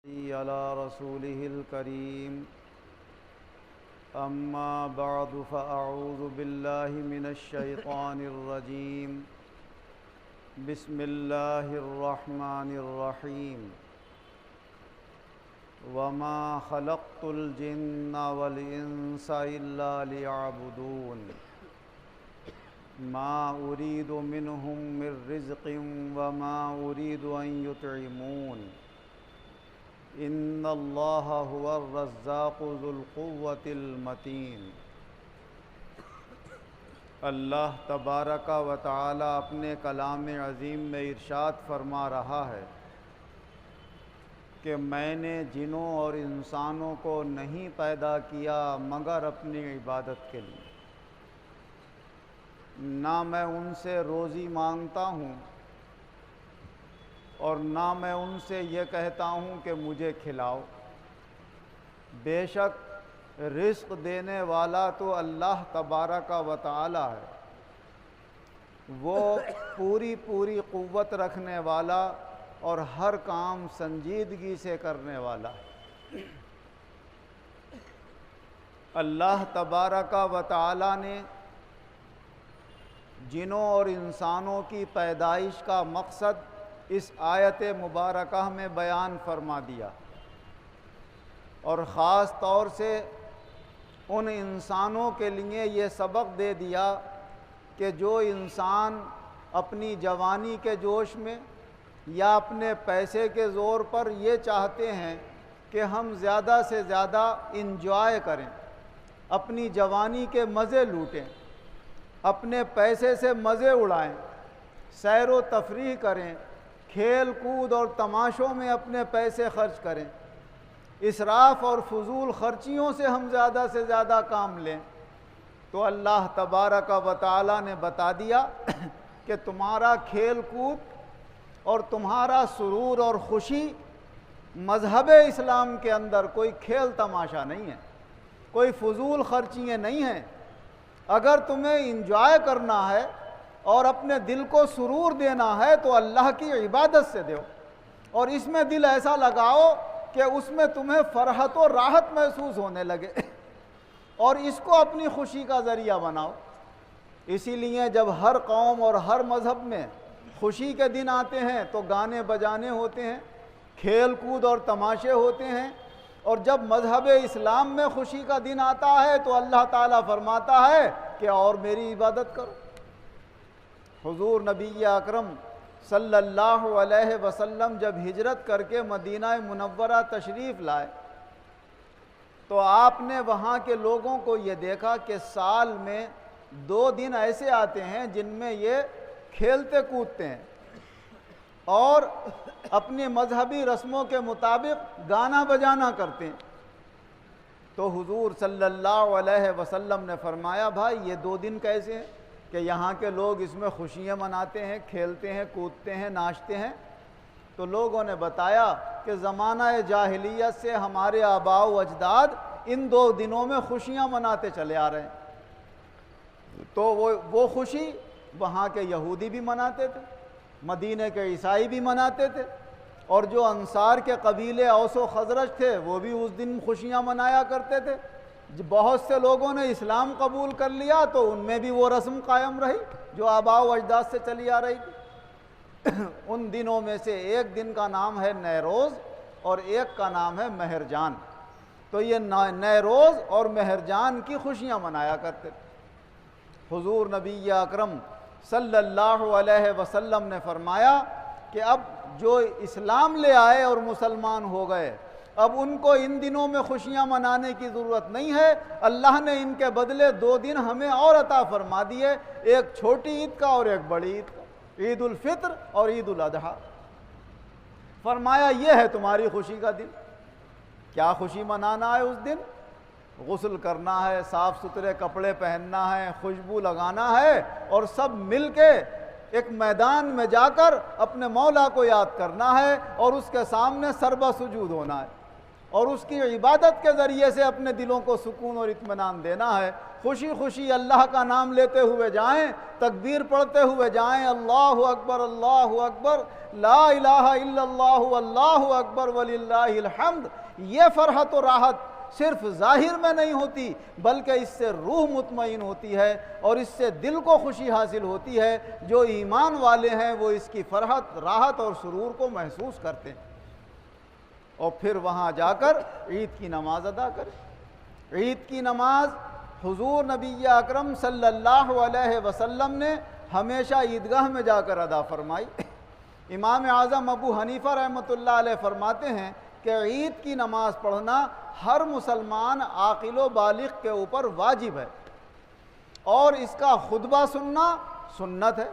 على رسوله الكريم أما بعد فأعوذ بالله من الشيطان الرجيم بسم الله الرحمن الرحيم وما خلقت الجن والإنس إلا ليعبدون ما أريد منهم من رزق وما أريد أن يطعمون ان اللہ هو الرزاق ذو القوة المتین۔ اللہ تبارک و تعالی اپنے کلام عظیم میں ارشاد فرما رہا ہے کہ میں نے جنوں اور انسانوں کو نہیں پیدا کیا مگر اپنی عبادت کے لیے، نہ میں ان سے روزی مانگتا ہوں اور نہ میں ان سے یہ کہتا ہوں کہ مجھے کھلاؤ۔ بے شک رزق دینے والا تو اللہ تبارک و تعالی ہے، وہ پوری قوت رکھنے والا اور ہر کام سنجیدگی سے کرنے والا ہے۔ اللہ تبارک و تعالی نے جنوں اور انسانوں کی پیدائش کا مقصد اس آیت مبارکہ میں بیان فرما دیا، اور خاص طور سے ان انسانوں کے لیے یہ سبق دے دیا کہ جو انسان اپنی جوانی کے جوش میں یا اپنے پیسے کے زور پر یہ چاہتے ہیں کہ ہم زیادہ سے زیادہ انجوائے کریں، اپنی جوانی کے مزے لوٹیں، اپنے پیسے سے مزے اڑائیں، سیر و تفریح کریں، کھیل کود اور تماشوں میں اپنے پیسے خرچ کریں، اسراف اور فضول خرچیوں سے ہم زیادہ سے زیادہ کام لیں، تو اللہ تبارک و تعالی نے بتا دیا کہ تمہارا کھیل کود اور تمہارا سرور اور خوشی مذہب اسلام کے اندر کوئی کھیل تماشا نہیں ہے، کوئی فضول خرچیاں نہیں ہیں۔ اگر تمہیں انجوائے کرنا ہے اور اپنے دل کو سرور دینا ہے تو اللہ کی عبادت سے دو، اور اس میں دل ایسا لگاؤ کہ اس میں تمہیں فرحت و راحت محسوس ہونے لگے، اور اس کو اپنی خوشی کا ذریعہ بناؤ۔ اسی لیے جب ہر قوم اور ہر مذہب میں خوشی کے دن آتے ہیں تو گانے بجانے ہوتے ہیں، کھیل کود اور تماشے ہوتے ہیں، اور جب مذہب اسلام میں خوشی کا دن آتا ہے تو اللہ تعالیٰ فرماتا ہے کہ اور میری عبادت کرو۔ حضور نبی اکرم صلی اللہ علیہ وسلم جب ہجرت کر کے مدینہ منورہ تشریف لائے تو آپ نے وہاں کے لوگوں کو یہ دیکھا کہ سال میں 2 دن ایسے آتے ہیں جن میں یہ کھیلتے کودتے ہیں اور اپنی مذہبی رسموں کے مطابق گانا بجانا کرتے ہیں۔ تو حضور صلی اللہ علیہ وسلم نے فرمایا بھائی یہ 2 دن کیسے ہیں کہ یہاں کے لوگ اس میں خوشیاں مناتے ہیں، کھیلتے ہیں، کودتے ہیں، ناچتے ہیں؟ تو لوگوں نے بتایا کہ زمانہ جاہلیت سے ہمارے آباء و اجداد ان 2 دنوں میں خوشیاں مناتے چلے آ رہے ہیں۔ تو وہ خوشی وہاں کے یہودی بھی مناتے تھے، مدینہ کے عیسائی بھی مناتے تھے، اور جو انصار کے قبیلے اوس و خزرج تھے وہ بھی اس دن خوشیاں منایا کرتے تھے۔ بہت سے لوگوں نے اسلام قبول کر لیا تو ان میں بھی وہ رسم قائم رہی جو آباء و اجداد سے چلی آ رہی تھی۔ ان دنوں میں سے ایک دن کا نام ہے نیروز اور ایک کا نام ہے مہرجان۔ تو یہ نیروز اور مہرجان کی خوشیاں منایا کرتے تھے۔ حضور نبی اکرم صلی اللہ علیہ وسلم نے فرمایا کہ اب جو اسلام لے آئے اور مسلمان ہو گئے اب ان کو ان دنوں میں خوشیاں منانے کی ضرورت نہیں ہے، اللہ نے ان کے بدلے 2 دن ہمیں اور عطا فرما دیے، ایک چھوٹی عید کا اور ایک بڑی عید کا، عید الفطر اور عید الاضحیٰ۔ فرمایا یہ ہے تمہاری خوشی کا دن۔ کیا خوشی منانا ہے اس دن؟ غسل کرنا ہے، صاف ستھرے کپڑے پہننا ہے، خوشبو لگانا ہے، اور سب مل کے ایک میدان میں جا کر اپنے مولا کو یاد کرنا ہے اور اس کے سامنے سربہ سجود ہونا ہے۔ اور اس کی عبادت کے ذریعے سے اپنے دلوں کو سکون اور اطمینان دینا ہے۔ خوشی خوشی اللہ کا نام لیتے ہوئے جائیں، تکبیر پڑھتے ہوئے جائیں، اللہ اکبر لا الہ الا اللہ اللہ اکبر وللہ الحمد۔ یہ فرحت و راحت صرف ظاہر میں نہیں ہوتی، بلکہ اس سے روح مطمئن ہوتی ہے اور اس سے دل کو خوشی حاصل ہوتی ہے۔ جو ایمان والے ہیں وہ اس کی فرحت، راحت اور سرور کو محسوس کرتے ہیں، اور پھر وہاں جا کر عید کی نماز ادا کریں۔ عید کی نماز حضور نبی اکرم صلی اللہ علیہ وسلم نے ہمیشہ عیدگاہ میں جا کر ادا فرمائی۔ امام اعظم ابو حنیفہ رحمۃ اللہ علیہ فرماتے ہیں کہ عید کی نماز پڑھنا ہر مسلمان عاقل و بالغ کے اوپر واجب ہے، اور اس کا خطبہ سننا سنت ہے۔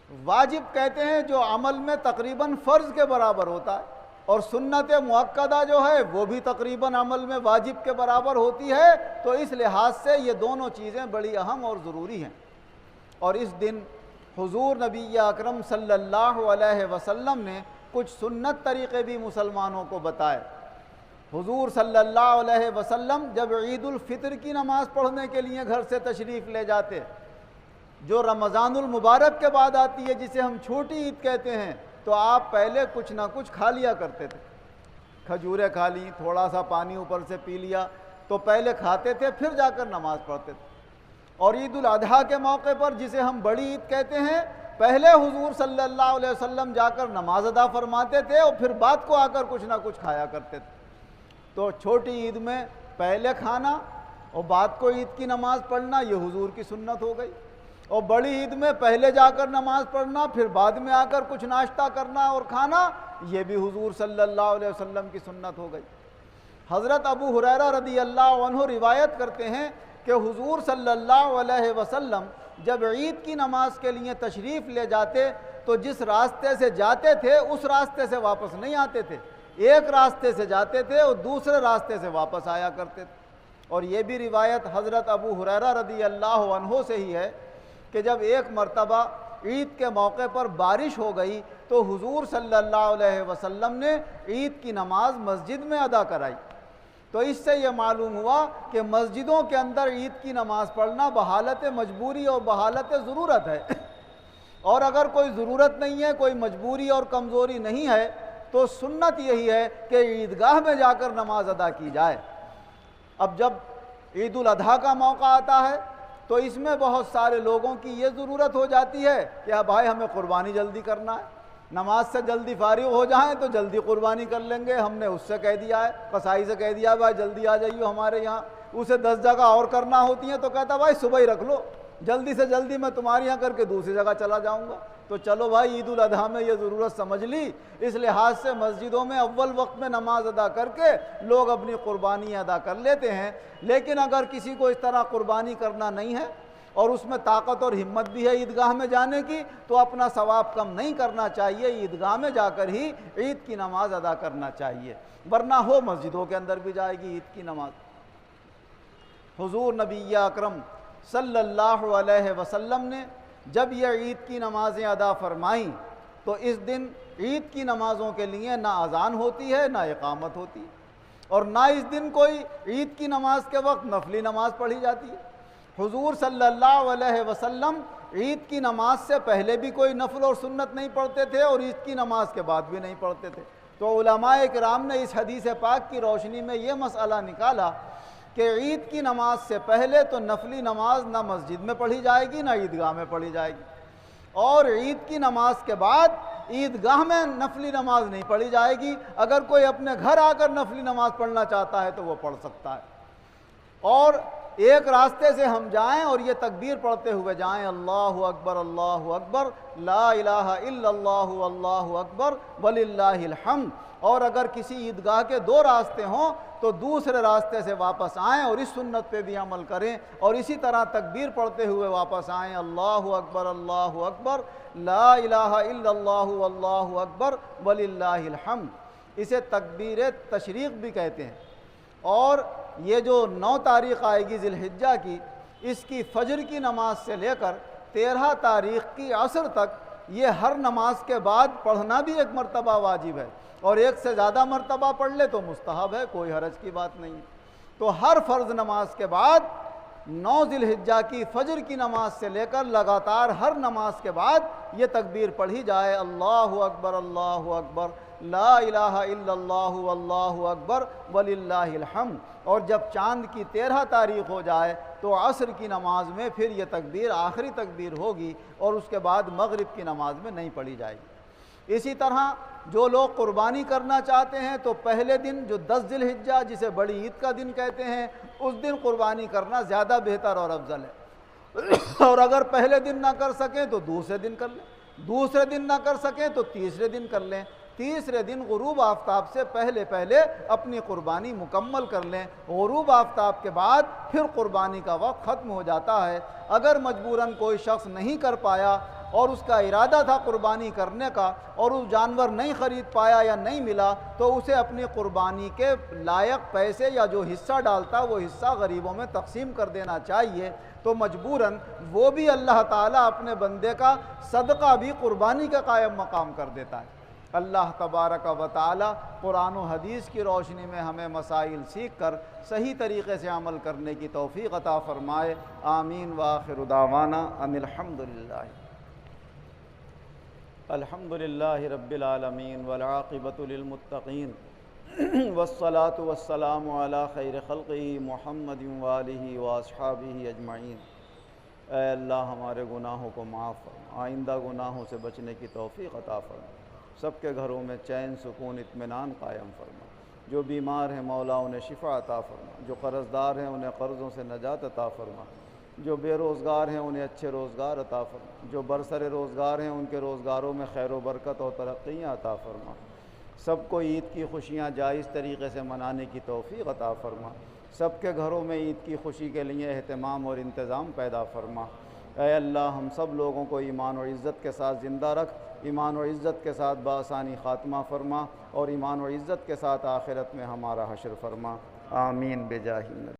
واجب کہتے ہیں جو عمل میں تقریباً فرض کے برابر ہوتا ہے، اور سنت مؤکدہ جو ہے وہ بھی تقریباً عمل میں واجب کے برابر ہوتی ہے۔ تو اس لحاظ سے یہ دونوں چیزیں بڑی اہم اور ضروری ہیں۔ اور اس دن حضور نبی اکرم صلی اللہ علیہ وسلم نے کچھ سنت طریقے بھی مسلمانوں کو بتائے۔ حضور صلی اللہ علیہ وسلم جب عید الفطر کی نماز پڑھنے کے لیے گھر سے تشریف لے جاتے، جو رمضان المبارک کے بعد آتی ہے، جسے ہم چھوٹی عید کہتے ہیں، تو آپ پہلے کچھ نہ کچھ کھا لیا کرتے تھے۔ کھجوریں کھا لی، تھوڑا سا پانی اوپر سے پی لیا، تو پہلے کھاتے تھے پھر جا کر نماز پڑھتے تھے۔ اور عید الاضحیٰ کے موقع پر، جسے ہم بڑی عید کہتے ہیں، پہلے حضور صلی اللہ علیہ وسلم جا کر نماز ادا فرماتے تھے اور پھر بعد کو آ کر کچھ نہ کچھ کھایا کرتے تھے۔ تو چھوٹی عید میں پہلے کھانا اور بعد کو عید کی نماز پڑھنا، یہ حضور کی سنت ہو گئی۔ اور بڑی عید میں پہلے جا کر نماز پڑھنا، پھر بعد میں آ کر کچھ ناشتہ کرنا اور کھانا، یہ بھی حضور صلی اللہ علیہ وسلم کی سنت ہو گئی۔ حضرت ابو ہریرہ رضی اللہ عنہ روایت کرتے ہیں کہ حضور صلی اللہ علیہ وسلم جب عید کی نماز کے لیے تشریف لے جاتے تو جس راستے سے جاتے تھے اس راستے سے واپس نہیں آتے تھے، ایک راستے سے جاتے تھے اور دوسرے راستے سے واپس آیا کرتے تھے۔ اور یہ بھی روایت حضرت ابو ہریرہ رضی اللہ عنہ سے ہی ہے کہ جب ایک مرتبہ عید کے موقع پر بارش ہو گئی تو حضور صلی اللہ علیہ وسلم نے عید کی نماز مسجد میں ادا کرائی۔ تو اس سے یہ معلوم ہوا کہ مسجدوں کے اندر عید کی نماز پڑھنا بحالت مجبوری اور بحالت ضرورت ہے، اور اگر کوئی ضرورت نہیں ہے، کوئی مجبوری اور کمزوری نہیں ہے، تو سنت یہی ہے کہ عیدگاہ میں جا کر نماز ادا کی جائے۔ اب جب عید الاضحیٰ کا موقع آتا ہے تو اس میں بہت سارے لوگوں کی یہ ضرورت ہو جاتی ہے کہ بھائی ہمیں قربانی جلدی کرنا ہے، نماز سے جلدی فارغ ہو جائیں تو جلدی قربانی کر لیں گے۔ ہم نے اس سے کہہ دیا ہے، قصائی سے کہہ دیا بھائی جلدی آ جائیے ہمارے یہاں، اسے 10 جگہ اور کرنا ہوتی ہیں تو کہتا بھائی صبح ہی رکھ لو، جلدی سے جلدی میں تمہارے یہاں کر کے دوسری جگہ چلا جاؤں گا۔ تو چلو بھائی عید الاضحیٰ میں یہ ضرورت سمجھ لی، اس لحاظ سے مسجدوں میں اول وقت میں نماز ادا کر کے لوگ اپنی قربانی ادا کر لیتے ہیں۔ لیکن اگر کسی کو اس طرح قربانی کرنا نہیں ہے اور اس میں طاقت اور ہمت بھی ہے عیدگاہ میں جانے کی، تو اپنا ثواب کم نہیں کرنا چاہیے، عیدگاہ میں جا کر ہی عید کی نماز ادا کرنا چاہیے، ورنہ ہو مسجدوں کے اندر بھی جائے گی عید کی نماز۔ حضور نبی اکرم صلی اللہ علیہ وسلم نے جب یہ عید کی نمازیں ادا فرمائیں تو اس دن عید کی نمازوں کے لیے نہ اذان ہوتی ہے نہ اقامت ہوتی ہے، اور نہ اس دن کوئی عید کی نماز کے وقت نفلی نماز پڑھی جاتی ہے۔ حضور صلی اللہ علیہ وسلم عید کی نماز سے پہلے بھی کوئی نفل اور سنت نہیں پڑھتے تھے اور عید کی نماز کے بعد بھی نہیں پڑھتے تھے۔ تو علماء کرام نے اس حدیث پاک کی روشنی میں یہ مسئلہ نکالا کہ عید کی نماز سے پہلے تو نفلی نماز نہ مسجد میں پڑھی جائے گی نہ عیدگاہ میں پڑھی جائے گی، اور عید کی نماز کے بعد عیدگاہ میں نفلی نماز نہیں پڑھی جائے گی۔ اگر کوئی اپنے گھر آ کر نفلی نماز پڑھنا چاہتا ہے تو وہ پڑھ سکتا ہے، اور ایک راستے سے ہم جائیں اور یہ تکبیر پڑھتے ہوئے جائیں، اللہ اکبر لا الہ الا اللہ واللہ اکبر وللہ الحمد۔ اور اگر کسی عیدگاہ کے 2 راستے ہوں تو دوسرے راستے سے واپس آئیں اور اس سنت پہ بھی عمل کریں، اور اسی طرح تکبیر پڑھتے ہوئے واپس آئیں، اللہ اکبر لا الہ الا اللہ واللہ اکبر وللہ الحمد۔ اسے تکبیر تشریق بھی کہتے ہیں۔ اور یہ جو 9 تاریخ آئے گی ذی الحجہ کی، اس کی فجر کی نماز سے لے کر 13 تاریخ کی عصر تک یہ ہر نماز کے بعد پڑھنا بھی ایک مرتبہ واجب ہے، اور ایک سے زیادہ مرتبہ پڑھ لے تو مستحب ہے، کوئی حرج کی بات نہیں ہے۔ تو ہر فرض نماز کے بعد 9 ذی الحجہ کی فجر کی نماز سے لے کر لگاتار ہر نماز کے بعد یہ تکبیر پڑھی جائے، اللہ اکبر لا الہ الا اللہ واللہ اکبر وللہ الحمد۔ اور جب چاند کی 13 تاریخ ہو جائے تو عصر کی نماز میں پھر یہ تکبیر آخری تکبیر ہوگی، اور اس کے بعد مغرب کی نماز میں نہیں پڑھی جائے گی۔ اسی طرح جو لوگ قربانی کرنا چاہتے ہیں تو پہلے دن جو 10 ذی الحجہ جسے بڑی عید کا دن کہتے ہیں، اس دن قربانی کرنا زیادہ بہتر اور افضل ہے، اور اگر پہلے دن نہ کر سکیں تو دوسرے دن کر لیں، دوسرے دن نہ کر سکیں تو تیسرے دن کر لیں، تیسرے دن غروب آفتاب سے پہلے اپنی قربانی مکمل کر لیں، غروب آفتاب کے بعد پھر قربانی کا وقت ختم ہو جاتا ہے۔ اگر مجبوراً کوئی شخص نہیں کر پایا اور اس کا ارادہ تھا قربانی کرنے کا اور اس جانور نہیں خرید پایا یا نہیں ملا، تو اسے اپنی قربانی کے لائق پیسے یا جو حصہ ڈالتا وہ حصہ غریبوں میں تقسیم کر دینا چاہیے۔ تو مجبوراً وہ بھی اللہ تعالیٰ اپنے بندے کا صدقہ بھی قربانی کا قائم مقام کر دیتا ہے۔ اللہ تبارک و تعالی قرآن و حدیث کی روشنی میں ہمیں مسائل سیکھ کر صحیح طریقے سے عمل کرنے کی توفیق عطا فرمائے۔ آمین وآخر دعوانا ان الحمدللہ رب العالمین والعاقبۃ للمتقین والصلاة والسلام علی خیر خلقہ محمد وآلہ واصحابہ اجمعین۔ اے اللہ ہمارے گناہوں کو معاف فرما، آئندہ گناہوں سے بچنے کی توفیق عطا فرما، سب کے گھروں میں چین سکون اطمینان قائم فرما، جو بیمار ہیں مولا انہیں شفا عطا فرما، جو قرض دار ہیں انہیں قرضوں سے نجات عطا فرما، جو بے روزگار ہیں انہیں اچھے روزگار عطا فرما، جو برسر روزگار ہیں ان کے روزگاروں میں خیر و برکت اور ترقیاں عطا فرما، سب کو عید کی خوشیاں جائز طریقے سے منانے کی توفیق عطا فرما، سب کے گھروں میں عید کی خوشی کے لیے اہتمام اور انتظام پیدا فرما۔ اے اللہ ہم سب لوگوں کو ایمان و عزت کے ساتھ زندہ رکھ، ایمان و عزت کے ساتھ بآسانی خاتمہ فرما، اور ایمان و عزت کے ساتھ آخرت میں ہمارا حشر فرما۔ آمین بجاہ النبی۔